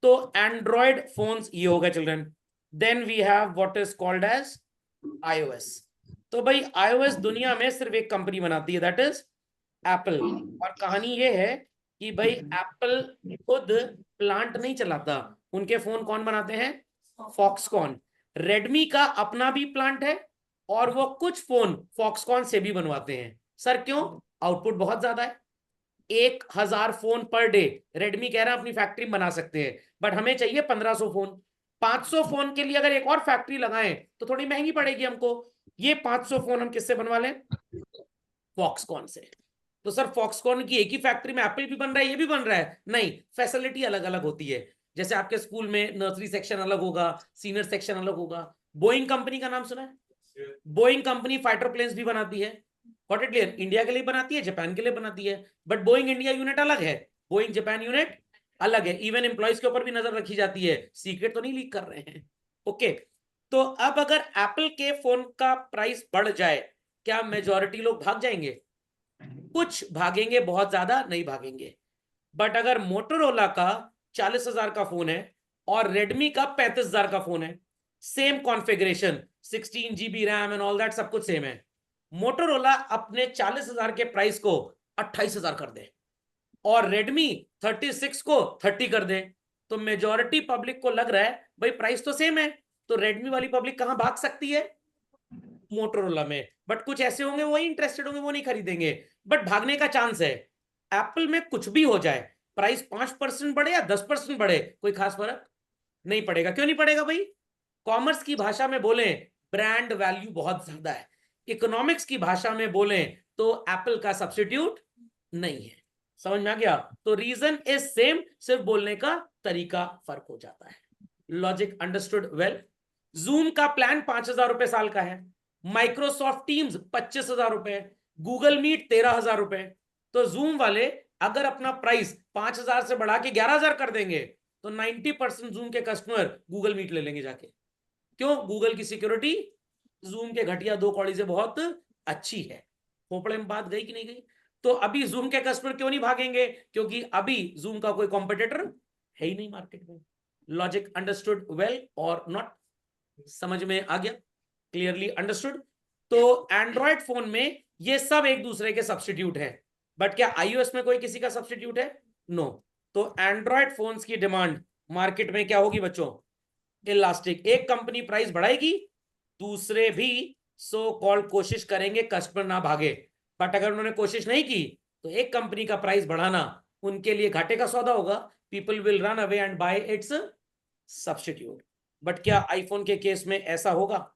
तो एंड्रॉयड फोन्स ये होगा children. Then we have what is called as iOS। तो भाई iOS दुनिया में सिर्फ एक कंपनी बनाती है, दैट इज एप्पल। और कहानी ये है कि भाई एप्पल खुद प्लांट नहीं चलाता, उनके फोन कौन बनाते हैं? फॉक्सकॉन। रेडमी का अपना भी प्लांट है, और वो कुछ फोन फॉक्सकॉन से भी बनवाते हैं। सर क्यों? आउटपुट बहुत ज्यादा है, 1000 फोन पर डे रेडमी कह रहा है अपनी फैक्ट्री में बना सकते हैं, बट हमें चाहिए 1500 फोन। 500 फोन के लिए अगर एक और फैक्ट्री लगाएं तो थोड़ी महंगी पड़ेगी हमको। ये 500 फोन हम किससे बनवा लें? फॉक्सकॉन से। तो सर फॉक्सकॉन की एक ही फैक्ट्री में एप्पल भी बन रहा है, ये भी बन रहा है? नहीं, फैसिलिटी अलग अलग होती है। जैसे आपके स्कूल में नर्सरी सेक्शन अलग होगा, सीनियर सेक्शन अलग होगा। बोइंग कंपनी का नाम सुना है? बोइंग कंपनी फाइटर प्लेन्स भी बनाती है। Got it clear? इंडिया के लिए बनाती है, जापान के लिए बनाती है, बट बोइंग इंडिया यूनिट अलग है, बोइंग जापान यूनिट अलग है। इवन एम्प्लॉयज के ऊपर भी नजर रखी जाती है, सीक्रेट तो नहीं लीक कर रहे हैं। ओके, तो अब अगर एप्पल के फोन का प्राइस बढ़ जाए, क्या मेजॉरिटी लोग भाग जाएंगे? कुछ भागेंगे, बहुत ज्यादा नहीं भागेंगे। बट अगर मोटोरोला का 40,000 का फोन है और रेडमी का 35,000 का फोन है, same configuration, 16 GB RAM and all that, सब कुछ सेम है, मोटोरोला अपने 40,000 के प्राइस को 28,000 कर दे और रेडमी 36 को 30 कर दे, तो मेजॉरिटी पब्लिक को लग रहा है भाई प्राइस तो सेम है, तो रेडमी वाली पब्लिक कहां भाग सकती है? मोटोरोला में। बट कुछ ऐसे होंगे वही इंटरेस्टेड होंगे, वो नहीं खरीदेंगे, बट भागने का चांस है। एप्पल में कुछ भी हो जाए, प्राइस 5% बढ़े या 10% बढ़े, कोई खास फर्क नहीं पड़ेगा। क्यों नहीं पड़ेगा भाई? कॉमर्स की भाषा में बोले ब्रांड वैल्यू बहुत ज्यादा है, इकोनॉमिक्स की भाषा में बोले तो एप्पल का सब्स्टिट्यूट नहीं है। समझ में आ गया? तो रीजन इज सेम, सिर्फ बोलने का तरीका फर्क हो जाता है। Logic understood well? जूम का प्लान 5,000 रुपए साल का है, माइक्रोसॉफ्ट टीम्स 25,000 रुपए, गूगल मीट 13,000 रुपए। तो जूम वाले अगर अपना प्राइस 5,000 से बढ़ा के 11,000 कर देंगे तो 90% जूम के कस्टमर गूगल मीट ले लेंगे जाके। क्यों? गूगल की सिक्योरिटी जूम के घटिया 2 कौड़ी से बहुत अच्छी है। खोपड़े में बात गई कि नहीं गई? तो अभी जूम के कस्टमर क्यों नहीं भागेंगे? क्योंकि अभी जूम का कोई कॉम्पिटिटर है ही नहीं मार्केट में। लॉजिक अंडरस्टूड वेल और नॉट? समझ में आ गया? Clearly understood? तो एंड्रॉयड फोन में ये सब एक दूसरे के सब्स्टिट्यूट है, बट क्या आईओएस में कोई किसी का सब्स्टिट्यूट है? नो। तो एंड्रॉयड फोन्स की डिमांड मार्केट में क्या होगी बच्चों? इलास्टिक। एक कंपनी प्राइस बढ़ाएगी, दूसरे भी सो कॉल्ड कोशिश करेंगे कस्टमर ना भागे, बट अगर उन्होंने कोशिश नहीं की तो एक कंपनी का प्राइस बढ़ाना उनके लिए घाटे का सौदा होगा। People will run away and bye it's substitute. But क्या आईफोन के केस में ऐसा होगा?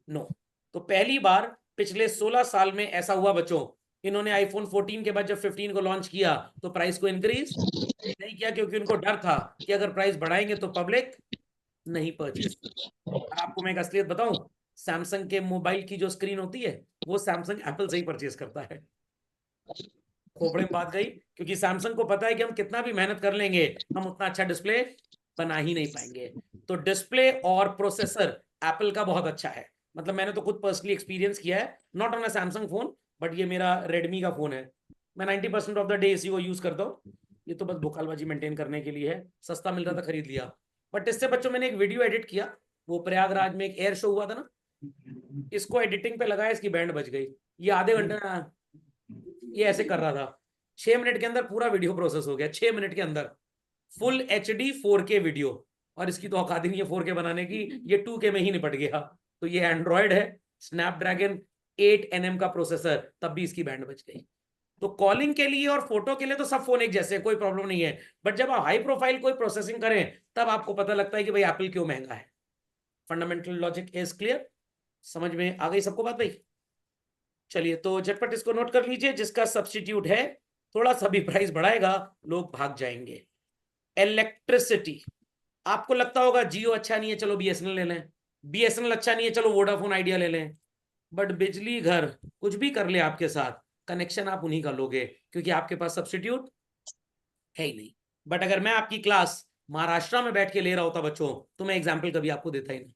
नो। तो पहली बार पिछले 16 साल में ऐसा हुआ बच्चों। इन्होंने आईफोन 14 के बाद जब 15 को लॉन्च किया तो प्राइस को इंक्रीज नहीं किया, क्योंकि उनको डर था कि अगर प्राइस बढ़ाएंगे तो पब्लिक नहीं परचेज। और आपको मैं एक असलियत बताऊं, सैमसंग के मोबाइल की जो स्क्रीन होती है वो सैमसंग एप्पल से ही परचेज करता है। खोपड़े में बात गई, क्योंकि सैमसंग को पता है कि हम कितना भी मेहनत कर लेंगे हम उतना अच्छा डिस्प्ले बना ही नहीं पाएंगे। तो डिस्प्ले और प्रोसेसर एप्पल का बहुत अच्छा है। मतलब मैंने तो खुद पर्सनली एक्सपीरियंस किया है, not on a Samsung phone, but ये मेरा रेडमी का फोन है। मैं 90% ऑफ द डे इसी को यूज करता हूँ। ये तो बस भुकालबाजी मेंटेन करने के लिए है, सस्ता मिल रहा था खरीद लिया। बट इससे बच्चों मैंने एक वीडियो एडिट किया, वो प्रयागराज में एक एयर शो हुआ था ना, इसको एडिटिंग पे लगाया, इसकी बैंड बज गई। ये आधे घंटे ये ऐसे कर रहा था, 6 मिनट के अंदर पूरा वीडियो प्रोसेस हो गया, 6 मिनट के अंदर फुल HD 4K वीडियो। और इसकी तो औकात ही नहीं है 4K बनाने की, ये 2K में ही निपट गया। तो ये एंड्रॉयड है, स्नैपड्रैगन 8nm का प्रोसेसर, तब भी इसकी बैंड बच गई। तो कॉलिंग के लिए और फोटो के लिए तो सब फोन एक जैसे, कोई प्रॉब्लम नहीं है। बट जब आप हाई प्रोफाइल कोई प्रोसेसिंग करें तब आपको पता लगता है कि भाई एप्पल क्यों महंगा है। Fundamental logic is clear? समझ में आ गई सबको बात भाई? चलिए तो झटपट इसको नोट कर लीजिए, जिसका सब्स्टिट्यूट है थोड़ा सा भी प्राइस बढ़ाएगा लोग भाग जाएंगे। इलेक्ट्रिसिटी। आपको लगता होगा जियो अच्छा नहीं है, चलो बीएसएनएल ले लें, बीएसएनएल अच्छा नहीं है, चलो वोडाफोन आइडिया ले लें। बट बिजली घर कुछ भी कर ले आपके साथ, कनेक्शन आप उन्हीं का लोगे, क्योंकि आपके पास सब्स्टिट्यूट है ही नहीं। बट अगर मैं आपकी क्लास महाराष्ट्र में बैठ के ले रहा होता बच्चों, तो मैं एग्जाम्पल कभी आपको देता ही नहीं,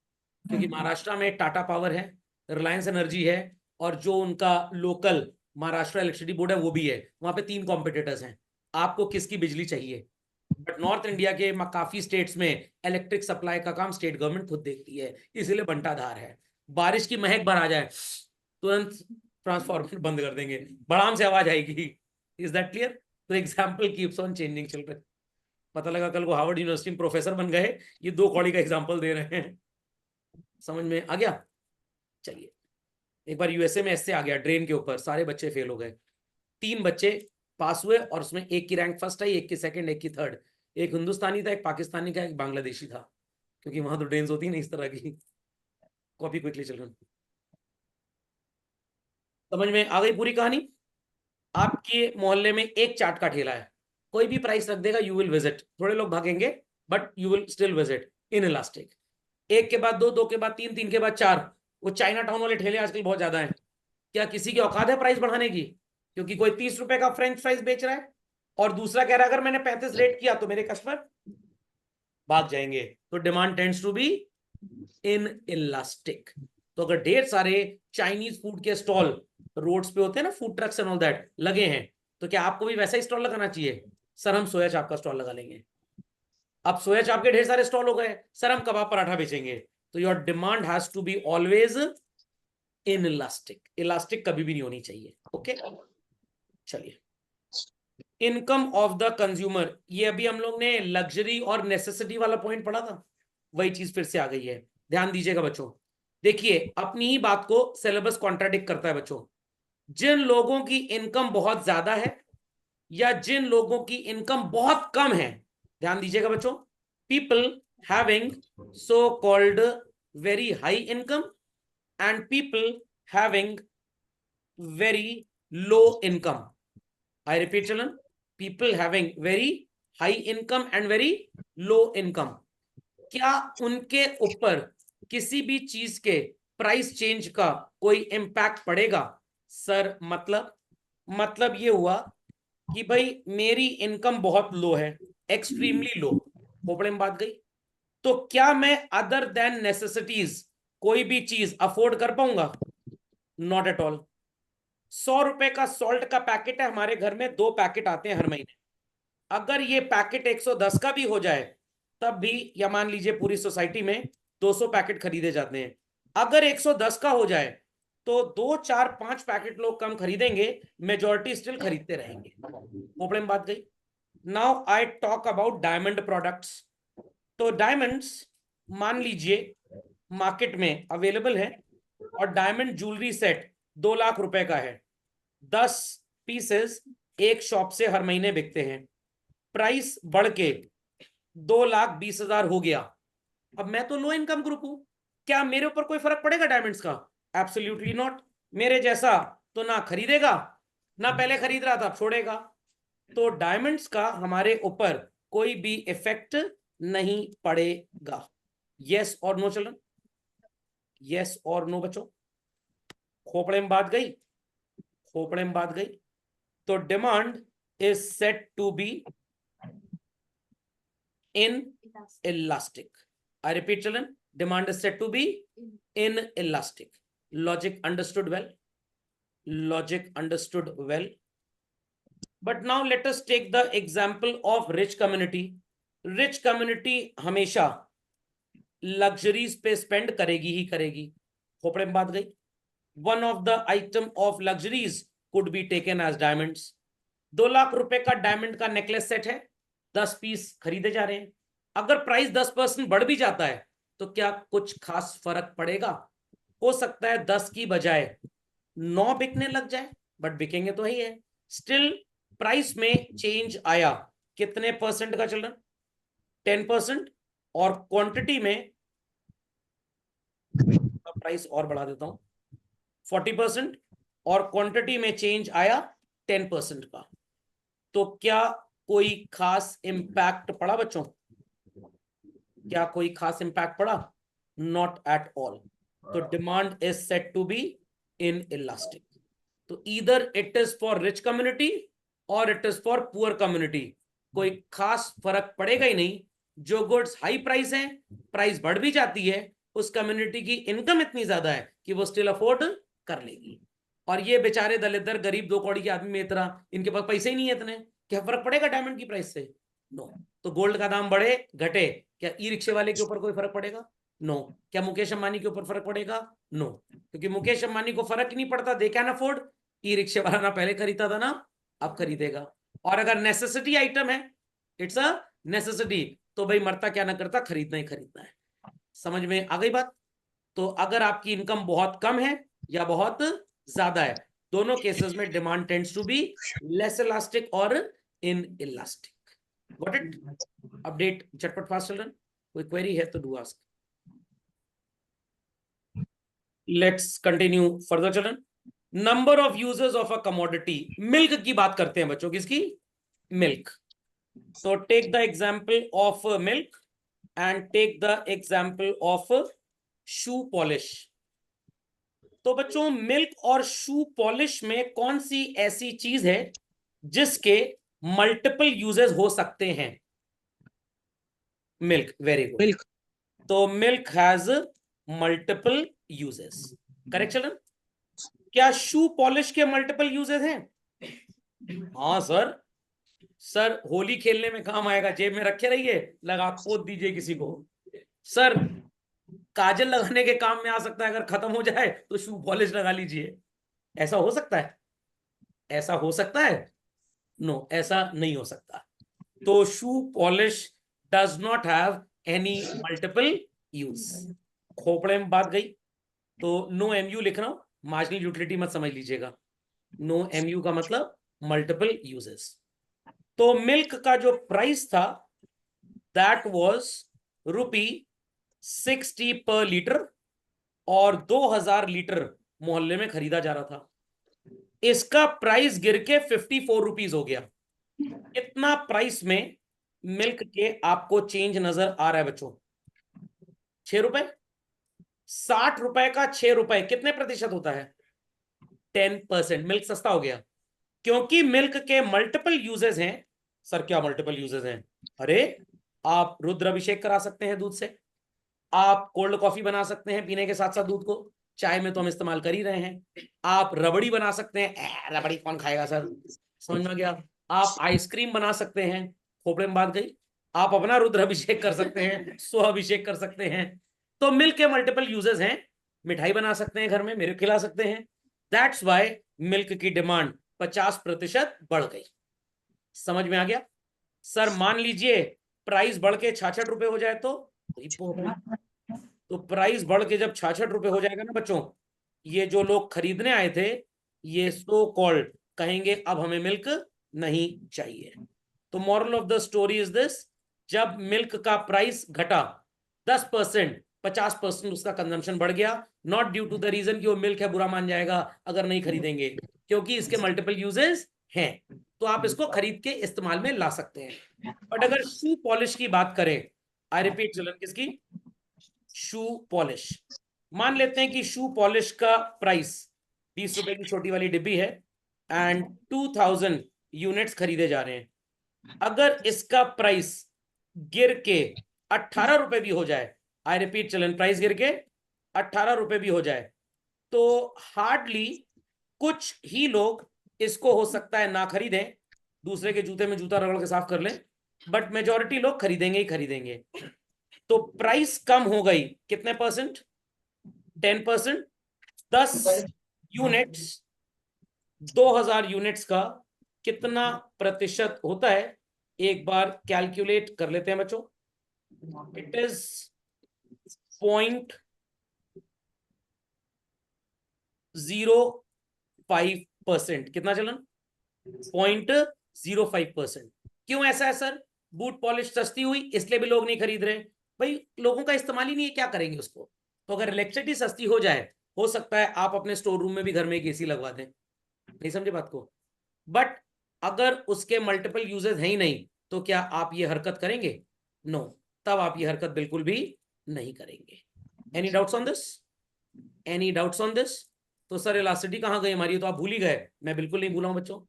क्योंकि महाराष्ट्र में टाटा पावर है, रिलायंस एनर्जी है, और जो उनका लोकल महाराष्ट्र इलेक्ट्रिसिटी बोर्ड है वो भी है। वहां पे 3 कॉम्पिटिटर्स हैं। आपको किसकी बिजली चाहिए? बट नॉर्थ इंडिया के काफी स्टेट्स में इलेक्ट्रिक सप्लाई का काम स्टेट गवर्नमेंट खुद देखती है, इसीलिए बंटाधार है। बारिश की महक भर आ जाए तुरंत ट्रांसफार्मर बंद कर देंगे, बड़ाम से आवाज आएगी। Is that clear? तो example keeps on changing children. पता लगा कल को हार्वर्ड यूनिवर्सिटी में प्रोफेसर बन गए, ये 2 कौड़ी का एग्जाम्पल दे रहे हैं। समझ में आ गया? चलिए, एक बार यूएसए में ऐसे आ गया, ड्रेन के ऊपर सारे बच्चे फेल हो गए, 3 बच्चे पास हुए, और उसमें एक की रैंक फर्स्ट आई, एक की सेकंड, एक की थर्ड। एक हिंदुस्तानी था, एक पाकिस्तानी का, एक बांग्लादेशी था, क्योंकि वहां तो ड्रेन्स होती नहीं इस तरह की। Copy quickly children. समझ में आ गई पूरी कहानी? आपके मोहल्ले में एक चाट का ठेला है, कोई भी प्राइस रख देगा, यू विल विजिट। थोड़े लोग भागेंगे but you will still visit in elastic. एक के बाद दो, दो के बाद तीन, तीन के बाद चार। वो चाइना टाउन वाले ठेले आजकल बहुत ज्यादा हैं। क्या किसी की औकात है प्राइस बढ़ाने की? क्योंकि कोई 30 रुपए का फ्रेंच फ्राइज बेच रहा है और दूसरा कह रहा है अगर मैंने 35 रेट किया तो मेरे कस्टमर भाग जाएंगे। तो demand tends to be in elastic. तो अगर ढेर सारे चाइनीज फूड के स्टॉल रोड्स पे होते हैं ना, food trucks and all that लगे हैं, तो क्या आपको भी वैसा ही स्टॉल लगाना चाहिए? सर हम सोया चाप का स्टॉल लगा लेंगे। अब सोया चाप के ढेर सारे स्टॉल हो गए, सर हम कबाब पराठा बेचेंगे। तो your demand has to be always inelastic. Elastic कभी भी नहीं होनी चाहिए। ओके चलिए, इनकम ऑफ द कंज्यूमर, ये अभी हम लोग ने लग्जरी और नेसेसिटी वाला पॉइंट पढ़ा था, वही चीज फिर से आ गई है। ध्यान दीजिएगा बच्चों, देखिए अपनी ही बात को सिलेबस कॉन्ट्राडिक्ट करता है बच्चों। जिन लोगों की इनकम बहुत ज्यादा है या जिन लोगों की इनकम बहुत कम है, ध्यान दीजिएगा बच्चों, people having so called very high income and people having very low income. I repeat children, people having very high income and very low income, क्या उनके ऊपर किसी भी चीज के प्राइस चेंज का कोई इंपैक्ट पड़ेगा? सर मतलब ये हुआ कि भाई मेरी इनकम बहुत लो है, एक्सट्रीमली लो, खोपड़े में बात गई, तो क्या मैं अदर देन नेसेसिटीज कोई भी चीज अफोर्ड कर पाऊंगा? Not at all. 100 रुपए का सॉल्ट का पैकेट है, हमारे घर में 2 पैकेट आते हैं हर महीने। अगर ये पैकेट 110 का भी हो जाए तब भी, या मान लीजिए पूरी सोसाइटी में 200 पैकेट खरीदे जाते हैं, अगर 110 का हो जाए तो 2 4 5 पैकेट लोग कम खरीदेंगे, मेजॉरिटी स्टिल खरीदते रहेंगे। प्रॉब्लम बात गई। Now I talk about diamond products. तो डायमंड्स मान लीजिए मार्केट में अवेलेबल है, और डायमंड ज्वेलरी सेट 2 लाख रुपए का है, 10 पीसेस एक शॉप से हर महीने बिकते हैं, प्राइस बढ़ के 2,20,000 हो गया। अब मैं तो लो इनकम ग्रुप हूं, क्या मेरे ऊपर कोई फर्क पड़ेगा डायमंड्स का? Absolutely not. मेरे जैसा तो ना खरीदेगा, ना पहले खरीद रहा था अब छोड़ेगा। तो डायमंड्स का हमारे ऊपर कोई भी इफेक्ट नहीं पड़ेगा। यस और नो चिल्ड्रन? यस और नो बच्चों? खोपड़े में बात गई? खोपड़े में बात गई। तो demand is set to be inelastic. I repeat, children, demand is said to be inelastic. Logic understood well? Logic understood well. But now let us take the example of rich community. Rich community हमेशा luxuries पे spend करेगी ही करेगी। खोपड़े में बात गई। One of the item of luxuries could be taken as diamonds. 2 lakh रुपए का diamond का नेकलेस सेट है, 10 पीस खरीदे जा रहे हैं। अगर प्राइस 10% बढ़ भी जाता है तो क्या कुछ खास फर्क पड़ेगा? हो सकता है 10 की बजाय 9 बिकने लग जाए, बट बिकेंगे तो ही है। स्टिल प्राइस में चेंज आया, कितने परसेंट का चल रहा? 10%। और क्वांटिटी में प्राइस और बढ़ा देता हूं, 40%, और क्वांटिटी में चेंज आया 10% का। तो क्या कोई खास इंपैक्ट पड़ा बच्चों? क्या कोई खास इंपैक्ट पड़ा? Not at all. तो demand is set to be in elastic. तो either it is for rich community और it is for poor community, कोई खास फर्क पड़ेगा ही नहीं। जो गुड्स हाई प्राइस है, प्राइस बढ़ भी जाती है, उस कम्युनिटी की इनकम इतनी ज्यादा है कि वो स्टिल अफोर्ड कर लेगी। और ये बेचारे दलितर गरीब 2 कौड़ी के आदमी मेरी तरह, इनके पास पैसे ही नहीं है इतने, क्या फर्क पड़ेगा डायमंड की प्राइस से? नो। तो गोल्ड का दाम बढ़े घटे, क्या ई रिक्शे वाले के ऊपर कोई फर्क पड़ेगा? नो। क्या मुकेश अंबानी के ऊपर फर्क पड़ेगा? नो। क्योंकि मुकेश अंबानी को फर्क ही नहीं पड़ता, दे कैन अफोर्ड। ई रिक्शे वाला ना पहले खरीदा था ना अब खरीदेगा। और अगर नेसेसिटी आइटम है, इट्स अ नेसेसिटी, तो भाई मरता क्या ना करता, खरीदना ही खरीदना है। समझ में आ गई बात? तो अगर आपकी इनकम बहुत कम है या बहुत ज्यादा है, दोनों केसेस में demand tends to be less elastic और in elastic. Got it? Update झटपट फास्ट चिल्ड्रन, कोई क्वेरी है तो do ask. Let's continue further children. Number of users of a commodity, milk की बात करते हैं बच्चों, किसकी? मिल्क। तो take the example of milk and take the example of shoe polish. तो बच्चों मिल्क और शू पॉलिश में कौन सी ऐसी चीज है जिसके मल्टीपल यूजेस हो सकते हैं? Milk, very good. मिल्क। तो milk has multiple uses, correct children? क्या शू पॉलिश के मल्टीपल यूजेस हैं? हाँ सर। सर होली खेलने में काम आएगा, जेब में रखे रहिए, लगा पोत दीजिए किसी को। सर काजल लगाने के काम में आ सकता है, अगर खत्म हो जाए तो शू पॉलिश लगा लीजिए। ऐसा हो सकता है? ऐसा हो सकता है? नो, ऐसा नहीं हो सकता। तो shoe polish does not have any multiple use. खोपड़े में बात गई। तो नो एमयू लिख रहा हूं, मार्जिनल यूटिलिटी मत समझ लीजिएगा। नो एमयू का मतलब मल्टीपल यूजेस। तो मिल्क का जो प्राइस था दैट वाज ₹60 पर लीटर, और 2000 लीटर मोहल्ले में खरीदा जा रहा था। इसका प्राइस गिर के 54 रुपीज हो गया। इतना प्राइस में मिल्क के आपको चेंज नजर आ रहा है बच्चों? 6 रुपए। 60 रुपए का 6 रुपए कितने प्रतिशत होता है? 10%। मिल्क सस्ता हो गया, क्योंकि मिल्क के मल्टीपल यूजेस हैं। सर क्या मल्टीपल यूजेस हैं? अरे आप रुद्राभिषेक करा सकते हैं दूध से, आप कोल्ड कॉफी बना सकते हैं पीने के साथ साथ दूध को, चाय में तो हम इस्तेमाल कर ही रहे हैं। आप रबड़ी बना सकते हैं, रबड़ी कौन खाएगा सर, समझ में गया। आप आइसक्रीम बना सकते हैं, खोपड़े में बात गई। आप अपना रुद्राभिषेक कर सकते हैं, स्वाभिषेक कर सकते हैं। तो मिल्क के मल्टीपल यूजेस हैं। मिठाई बना सकते हैं घर में, मेरे को खिला सकते हैं। दैट्स वाई मिल्क की डिमांड 50% बढ़ गई। समझ में आ गया? सर मान लीजिए प्राइस बढ़ के 66 रुपए हो जाए तो प्राइस बढ़ के जब 66 रुपए हो जाएगा ना बच्चों, ये जो लोग खरीदने आए थे ये सो कॉल्ड कहेंगे अब हमें मिल्क नहीं चाहिए। तो moral of the story is this, जब मिल्क का प्राइस घटा 10%, 50% उसका कंजम्पशन बढ़ गया, not due to the reason कि वो मिल्क है बुरा मान जाएगा अगर नहीं खरीदेंगे, क्योंकि इसके मल्टीपल यूजेस हैं। तो आप इसको खरीद के इस्तेमाल में ला सकते हैं। बट अगर शू पॉलिश की बात करें, आई रिपीट चिल्ड्रन, किसकी? Shoe polish. मान लेते हैं कि शू पॉलिश का प्राइस 20 रुपए की छोटी वाली डिब्बी है एंड 2000 यूनिट्स खरीदे जा रहे हैं। अगर इसका प्राइस गिर के 18 रुपए भी हो जाए, आई रिपीट चिल्ड्रन, प्राइस गिर के 18 रुपए भी हो जाए, तो हार्डली कुछ ही लोग इसको हो सकता है ना खरीदें, दूसरे के जूते में जूता रगड़ के साफ कर लें, बट मेजॉरिटी लोग खरीदेंगे ही खरीदेंगे। तो प्राइस कम हो गई कितने परसेंट? 10%। 10 यूनिट्स 2000 यूनिट्स का कितना प्रतिशत होता है? एक बार कैलकुलेट कर लेते हैं बच्चों। It is 0.05%। कितना चलन? 0.05%। क्यों ऐसा है सर? बूट पॉलिश सस्ती हुई इसलिए भी लोग नहीं खरीद रहे। भाई लोगों का इस्तेमाल ही नहीं है, क्या करेंगे उसको? तो अगर इलेक्ट्रिसिटी सस्ती हो जाए, हो सकता है आप अपने स्टोर रूम में भी घर में एक एसी लगवा दें। नहीं समझे बात को? बट अगर उसके मल्टीपल यूजेस हैं ही नहीं, तो क्या आप ये हरकत करेंगे? नो, तब आप ये हरकत बिल्कुल भी नहीं करेंगे। Any doubts on this? Any doubts on this? तो सर इलास्टिसिटी कहां गई हमारी? तो आप भूल ही गए। मैं बिल्कुल नहीं भूला हूं बच्चों।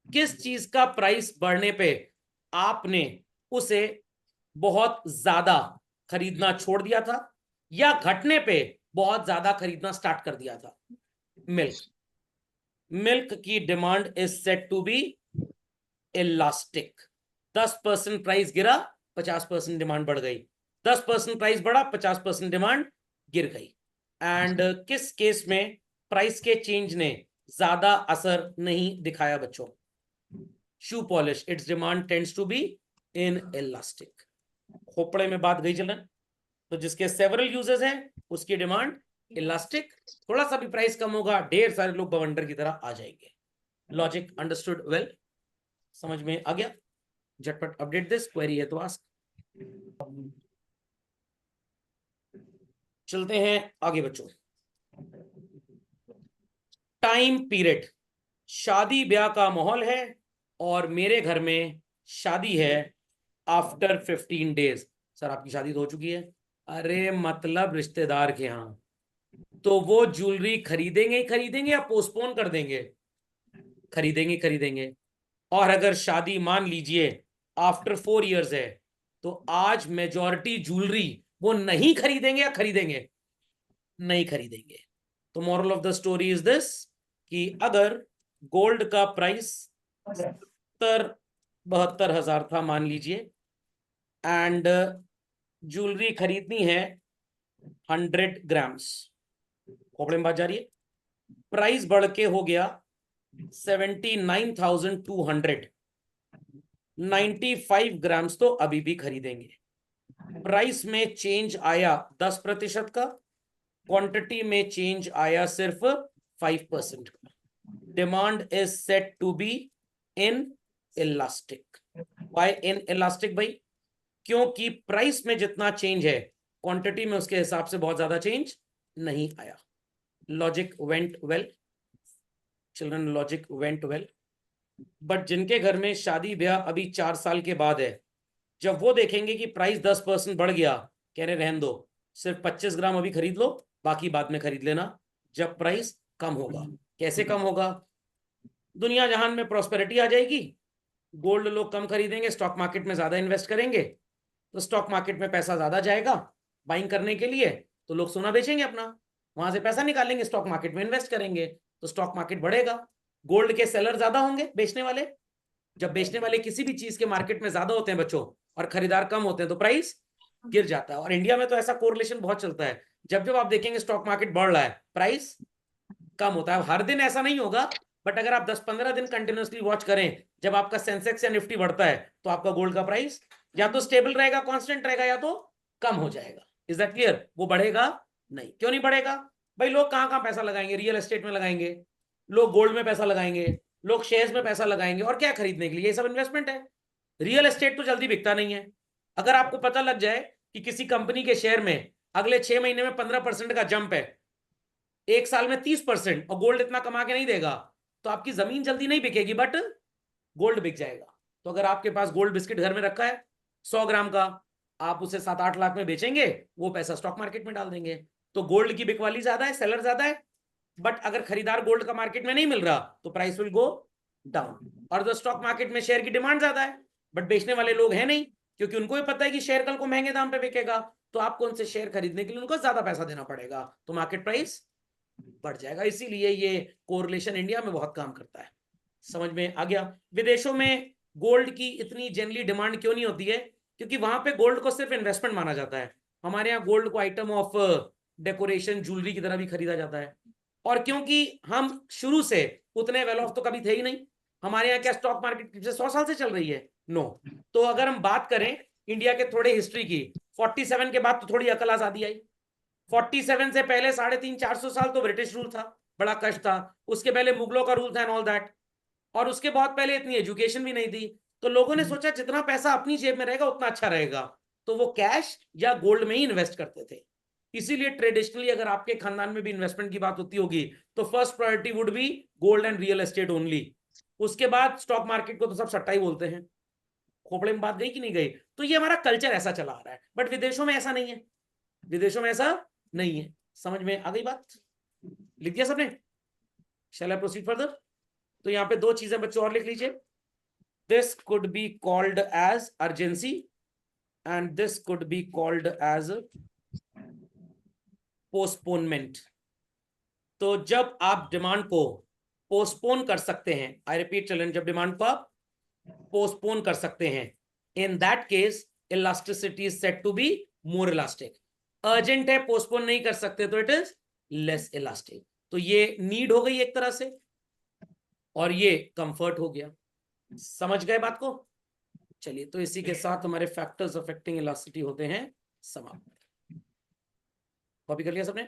किस चीज का प्राइस बढ़ने पे आपने उसे बहुत ज्यादा खरीदना छोड़ दिया था, या घटने पे बहुत ज्यादा खरीदना स्टार्ट कर दिया था? मिल्क। मिल्क की demand is set to be elastic. 10% price गिरा, 50% डिमांड बढ़ गई। 10% प्राइस बढ़ा, 50% डिमांड गिर गई। एंड किस केस में प्राइस के चेंज ने ज्यादा असर नहीं दिखाया बच्चों? Shoe polish, its demand tends to be in elastic. खोपड़े में बात गई चलन। तो जिसके सेवरल यूजेस हैं उसकी डिमांड इलास्टिक, थोड़ा सा भी प्राइस कम होगा ढेर सारे लोग बवंडर की तरह आ जाएंगे। Logic understood well? समझ में आ गया? झटपट अपडेट दिस, क्वेरी है तो आस्क। चलते हैं आगे बच्चों। टाइम पीरियड, शादी ब्याह का माहौल है और मेरे घर में शादी है आफ्टर 15 डेज। सर आपकी शादी तो हो चुकी है। अरे मतलब रिश्तेदार के यहाँ, तो वो ज्वेलरी खरीदेंगे ही खरीदेंगे या पोस्टपोन कर देंगे? खरीदेंगे खरीदेंगे। और अगर शादी मान लीजिए आफ्टर 4 इयर्स है, तो आज मेजॉरिटी ज्वेलरी वो नहीं खरीदेंगे या खरीदेंगे? नहीं खरीदेंगे। तो moral of the story is this कि अगर गोल्ड का प्राइस 72,000 था मान लीजिए, एंड ज्वेलरी खरीदनी है 100 ग्राम्स, खोपड़े में बात जा रही है, प्राइस बढ़ के हो गया 79,200, 95 ग्राम्स तो अभी भी खरीदेंगे। प्राइस में चेंज आया 10% का, क्वांटिटी में चेंज आया सिर्फ 5% का। Demand is set to be in elastic. Why inelastic भाई? क्योंकि प्राइस में जितना चेंज है क्वांटिटी में उसके हिसाब से बहुत ज्यादा चेंज नहीं आया। Logic went well children, logic went well. But जिनके घर में शादी ब्याह अभी 4 साल के बाद है, जब वो देखेंगे कि प्राइस 10% बढ़ गया, कह रहे रहन दो, सिर्फ 25 ग्राम अभी खरीद लो, बाकी बाद में खरीद लेना जब प्राइस कम होगा। कैसे कम होगा? दुनिया जहान में प्रॉस्पेरिटी आ जाएगी, गोल्ड लोग कम खरीदेंगे, स्टॉक मार्केट में ज्यादा इन्वेस्ट करेंगे, तो स्टॉक मार्केट में पैसा ज्यादा जाएगा बाइंग करने के लिए, तो लोग सोना बेचेंगे अपना, वहां से पैसा निकालेंगे, स्टॉक मार्केट में इन्वेस्ट करेंगे, तो स्टॉक मार्केट बढ़ेगा। गोल्ड के सेलर ज्यादा होंगे, बेचने वाले, जब बेचने वाले किसी भी चीज के मार्केट में ज्यादा होते हैं बच्चों और खरीदार कम होते हैं तो प्राइस गिर जाता है। और इंडिया में तो ऐसा कोरिलेशन बहुत चलता है, जब जब आप देखेंगे स्टॉक मार्केट बढ़ रहा है प्राइस कम होता है। हर दिन ऐसा नहीं होगा, बट अगर आप 10-15 दिन कंटिन्यूअसली वॉच करें, जब आपका सेंसेक्स या निफ्टी बढ़ता है तो आपका गोल्ड का प्राइस या तो स्टेबल रहेगा, कांस्टेंट रहेगा, या तो कम हो जाएगा। Is that clear? वो बढ़ेगा नहीं। क्यों नहीं बढ़ेगा भाई? लोग कहां कहां पैसा लगाएंगे? रियल एस्टेट में लगाएंगे, लोग गोल्ड में पैसा लगाएंगे, लोग शेयर्स में पैसा लगाएंगे, और क्या खरीदने के लिए? ये सब इन्वेस्टमेंट है। रियल एस्टेट तो जल्दी बिकता नहीं है। अगर आपको पता लग जाए कि किसी कंपनी के शेयर में अगले 6 महीने में 15% का जंप है, एक साल में 30%, और गोल्ड इतना कमा के नहीं देगा, तो आपकी जमीन जल्दी नहीं बिकेगी, बट गोल्ड बिक जाएगा। तो अगर आपके पास गोल्ड बिस्किट घर में रखा है 100 ग्राम का, आप उसे 7-8 लाख में बेचेंगे, वो पैसा स्टॉक मार्केट में डाल देंगे, तो गोल्ड की बिकवाली ज्यादा है, सेलर ज्यादा है। बट अगर खरीदार गोल्ड का मार्केट में नहीं मिल रहा तो प्राइस विल गो डाउन। और द स्टॉक मार्केट में शेयर की डिमांड ज्यादा है, बट बेचने वाले लोग हैं नहीं, क्योंकि उनको भी पता है कि शेयर कल को महंगे दाम पे बिकेगा, तो आपको उनसे शेयर खरीदने के लिए उनको ज्यादा पैसा देना पड़ेगा, तो मार्केट प्राइस बढ़ जाएगा। इसीलिए ये कोरिलेशन इंडिया में बहुत काम करता है। समझ में आ गया? विदेशों में गोल्ड की इतनी जनरली डिमांड क्यों नहीं होती है? क्योंकि वहां पे गोल्ड को सिर्फ इन्वेस्टमेंट माना जाता है। हमारे यहाँ गोल्ड को आइटम ऑफ डेकोरेशन, ज्वेलरी की तरह भी खरीदा जाता है। और क्योंकि हम शुरू से उतने वेल ऑफ तो कभी थे ही नहीं। हमारे यहाँ क्या स्टॉक मार्केट पिछले 100 साल से चल रही है? नो। तो अगर हम बात करें इंडिया के थोड़े हिस्ट्री की, 47 के बाद तो थोड़ी अकल आजादी आई। 47 से पहले 350-400 साल तो ब्रिटिश रूल था, बड़ा कष्ट था। उसके पहले मुगलों का रूल था एंड ऑल दैट। और उसके बहुत पहले इतनी एजुकेशन भी नहीं थी, तो लोगों ने सोचा जितना पैसा अपनी जेब में रहेगा उतना अच्छा रहेगा, तो वो कैश या गोल्ड में ही इन्वेस्ट करते थे। इसीलिए ट्रेडिशनली अगर आपके खानदान में भी इन्वेस्टमेंट की बात होती होगी तो first priority would be gold and real estate only. उसके बाद स्टॉक मार्केट को तो सब सट्टा ही बोलते हैं। खोपड़े में बात गई कि नहीं गई? तो ये हमारा कल्चर ऐसा चला आ रहा है, बट विदेशों में ऐसा नहीं है। विदेशों में ऐसा नहीं है। समझ में आ गई बात? लिख दिया सबने? Shall I proceed further? तो यहां पे 2 चीजें बच्चों और लिख लीजिए। This could be called as urgency and this could be called as postponement. तो जब आप डिमांड को पोस्टपोन कर सकते हैं, आई रिपीट चिल्ड्रन, जब डिमांड को आप पोस्टपोन कर सकते हैं, in that case elasticity is said to be more elastic. Urgent है, पोस्टपोन नहीं कर सकते, तो इट इज लेस इलास्टिक। तो ये नीड हो गई एक तरह से, और ये कंफर्ट हो गया। समझ गए बात को? चलिए, तो इसी के साथ हमारे फैक्टर्स अफेक्टिंग इलास्टिसिटी होते हैं समाप्त। कॉपी कर लिया सबने?